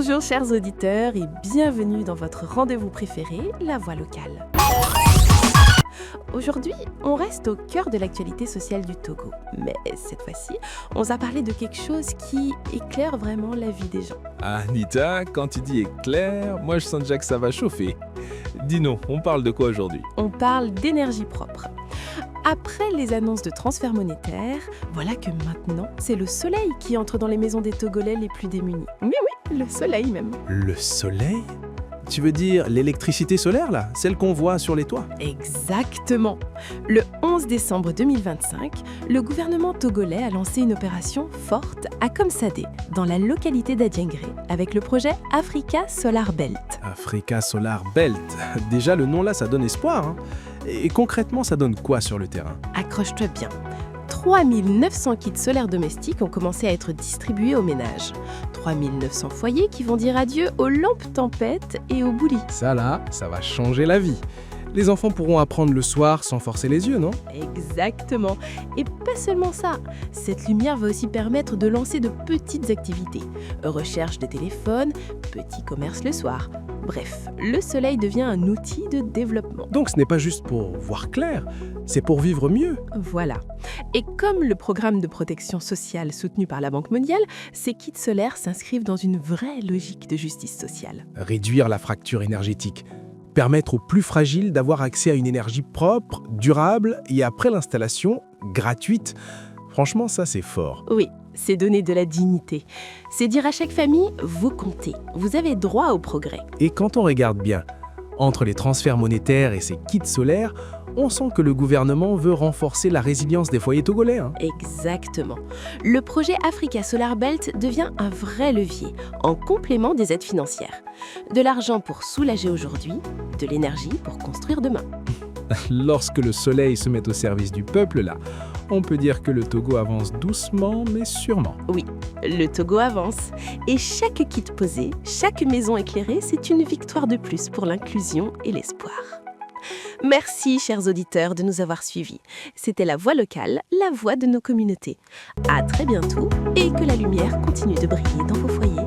Bonjour chers auditeurs et bienvenue dans votre rendez-vous préféré, La Voix locale. Aujourd'hui, on reste au cœur de l'actualité sociale du Togo. Mais cette fois-ci, on va parler de quelque chose qui éclaire vraiment la vie des gens. Anita, quand tu dis éclair, moi je sens déjà que ça va chauffer. Dis-nous, on parle de quoi aujourd'hui? On parle d'énergie propre. Après les annonces de transfert monétaire, voilà que maintenant, c'est le soleil qui entre dans les maisons des Togolais les plus démunis. Oui, le soleil même. Le soleil? Tu veux dire l'électricité solaire, là? Celle qu'on voit sur les toits? Exactement. Le 11 décembre 2025, le gouvernement togolais a lancé une opération forte à Komsadé, dans la localité d'Adiengré, avec le projet Africa Solar Belt. Africa Solar Belt. Déjà, le nom là, ça donne espoir, hein. Et concrètement, ça donne quoi sur le terrain? Accroche-toi bien. 3900 kits solaires domestiques ont commencé à être distribués aux ménages. 3900 foyers qui vont dire adieu aux lampes tempêtes et aux boulis. Ça là, ça va changer la vie. Les enfants pourront apprendre le soir sans forcer les yeux, non? Exactement. Et pas seulement ça. Cette lumière va aussi permettre de lancer de petites activités. Recherche de téléphone, petit commerce le soir. Bref, le soleil devient un outil de développement. Donc ce n'est pas juste pour voir clair, c'est pour vivre mieux. Voilà. Et comme le programme de protection sociale soutenu par la Banque mondiale, ces kits solaires s'inscrivent dans une vraie logique de justice sociale. Réduire la fracture énergétique. Permettre aux plus fragiles d'avoir accès à une énergie propre, durable et après l'installation, gratuite. Franchement, ça c'est fort. Oui, c'est donner de la dignité. C'est dire à chaque famille, vous comptez, vous avez droit au progrès. Et quand on regarde bien, entre les transferts monétaires et ces kits solaires, on sent que le gouvernement veut renforcer la résilience des foyers togolais, hein. Exactement. Le projet Africa Solar Belt devient un vrai levier, en complément des aides financières. De l'argent pour soulager aujourd'hui, de l'énergie pour construire demain. Lorsque le soleil se met au service du peuple, là, on peut dire que le Togo avance doucement mais sûrement. Oui, le Togo avance. Et chaque kit posé, chaque maison éclairée, c'est une victoire de plus pour l'inclusion et l'espoir. Merci, chers auditeurs, de nous avoir suivis. C'était La Voix locale, la voix de nos communautés. À très bientôt et que la lumière continue de briller dans vos foyers.